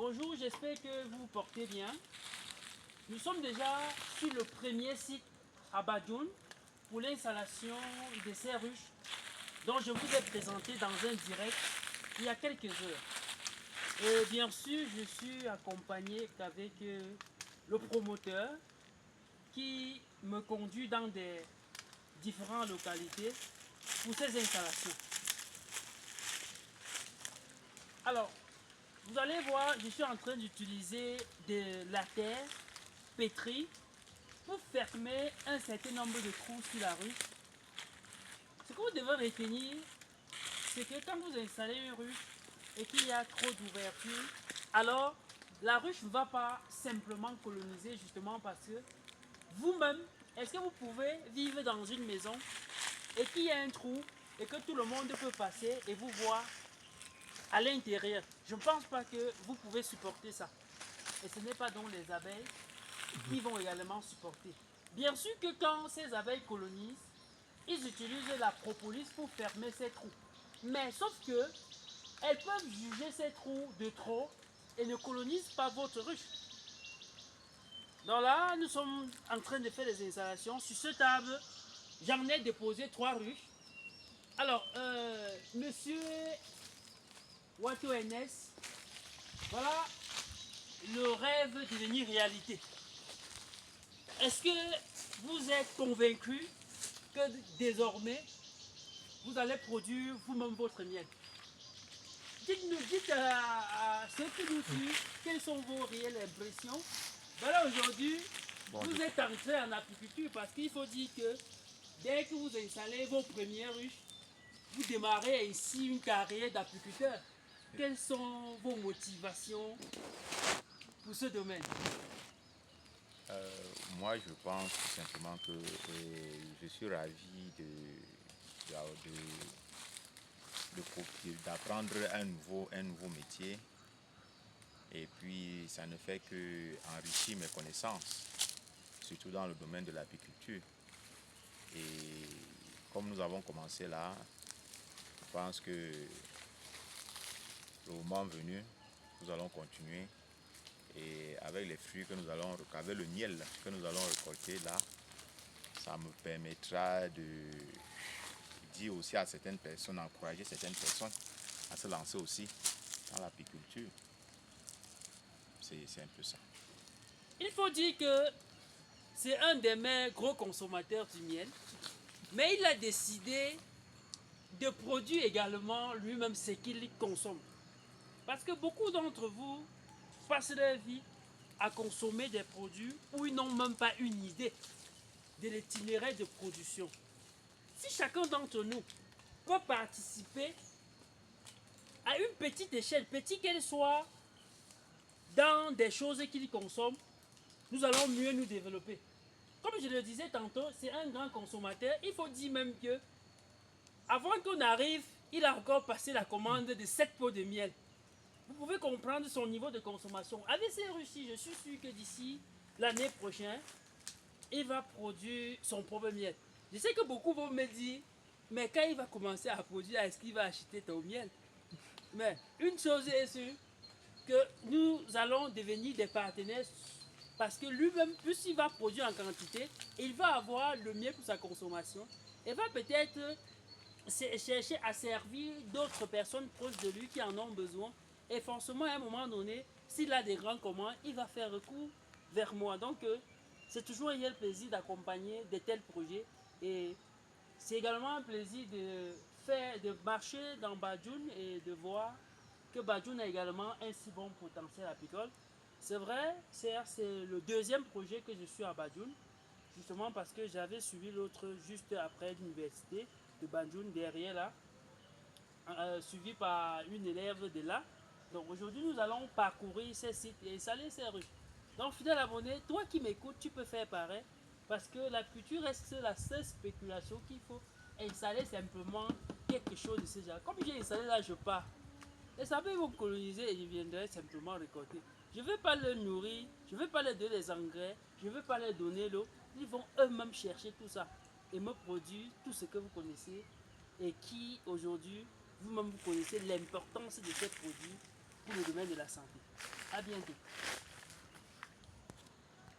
Bonjour, j'espère que vous vous portez bien. Nous sommes déjà sur le premier site à Badioun pour l'installation de ces ruches dont je vous ai présenté dans un direct il y a quelques heures. Et bien sûr, je suis accompagné avec le promoteur qui me conduit dans des différentes localités pour ces installations. Alors, vous allez voir, je suis en train d'utiliser de la terre pétrie pour fermer un certain nombre de trous sur la ruche. Ce que vous devez retenir, c'est que quand vous installez une ruche et qu'il y a trop d'ouverture, alors la ruche ne va pas simplement coloniser justement parce que vous-même, est-ce que vous pouvez vivre dans une maison et qu'il y a un trou et que tout le monde peut passer et vous voir à l'intérieur? Je ne pense pas que vous pouvez supporter ça. Et ce n'est pas donc les abeilles qui vont également supporter. Bien sûr que quand ces abeilles colonisent, ils utilisent la propolis pour fermer ces trous. Mais sauf que elles peuvent juger ces trous de trop et ne colonisent pas votre ruche. Donc là, nous sommes en train de faire des installations. Sur cette table, j'en ai déposé 3 ruches. Alors, monsieur Wato NS, voilà le rêve devenir réalité. Est-ce que vous êtes convaincu que désormais, vous allez produire vous-même votre miel? Dites-nous, dites à ceux qui nous suivent, quelles sont vos réelles impressions. Voilà, aujourd'hui, vous êtes entré en apiculture parce qu'il faut dire que dès que vous installez vos premières ruches, vous démarrez ici une carrière d'apiculteur. Quelles sont vos motivations pour ce domaine? Moi, je pense tout simplement que je suis ravi d'apprendre un nouveau métier. Et puis, ça ne fait que enrichir mes connaissances, surtout dans le domaine de l'apiculture. Et comme nous avons commencé là, je pense que le moment venu, nous allons continuer. Et avec les fruits que nous allons, avec le miel que nous allons récolter là, ça me permettra de dire aussi à certaines personnes, encourager certaines personnes à se lancer aussi dans l'apiculture. C'est un peu ça. Il faut dire que c'est un des mes gros consommateurs du miel, mais il a décidé de produire également lui-même ce qu'il consomme. Parce que beaucoup d'entre vous passent leur vie à consommer des produits où ils n'ont même pas une idée de l'itinéraire de production. Si chacun d'entre nous peut participer à une petite échelle, petite qu'elle soit, dans des choses qu'il consomme, nous allons mieux nous développer. Comme je le disais tantôt, c'est un grand consommateur. Il faut dire même que avant qu'on arrive, il a encore passé la commande de 7 pots de miel. Vous pouvez comprendre son niveau de consommation. Avec ces ruches-ci, je suis sûr que d'ici l'année prochaine, il va produire son propre miel. Je sais que beaucoup vont me dire, mais quand il va commencer à produire, est-ce qu'il va acheter ton miel? Mais une chose est sûre, que nous allons devenir des partenaires parce que lui-même, plus il va produire en quantité, il va avoir le miel pour sa consommation et va peut-être chercher à servir d'autres personnes proches de lui qui en ont besoin. Et forcément, à un moment donné, s'il a des grands commandes, il va faire recours vers moi. Donc, c'est toujours un réel plaisir d'accompagner de tels projets. Et c'est également un plaisir de marcher dans Badioun et de voir que Badioun a également un si bon potentiel apicole. C'est vrai, c'est le deuxième projet que je suis à Badioun, justement parce que j'avais suivi l'autre juste après l'université de Badioun, derrière là, suivi par une élève de là. Donc aujourd'hui, nous allons parcourir ces sites et installer ces rues. Donc fidèle abonné, toi qui m'écoutes, tu peux faire pareil, parce que la culture reste la seule spéculation qu'il faut installer simplement quelque chose de ce genre. Comme j'ai installé là, je pars. Les abeilles vont coloniser et je viendrai simplement récolter. Je ne vais pas les nourrir, je ne vais pas leur donner des engrais, je ne vais pas leur donner l'eau. Ils vont eux-mêmes chercher tout ça et me produire tout ce que vous connaissez et qui aujourd'hui, vous-même vous connaissez l'importance de ces produits pour le domaine de la santé. À bientôt.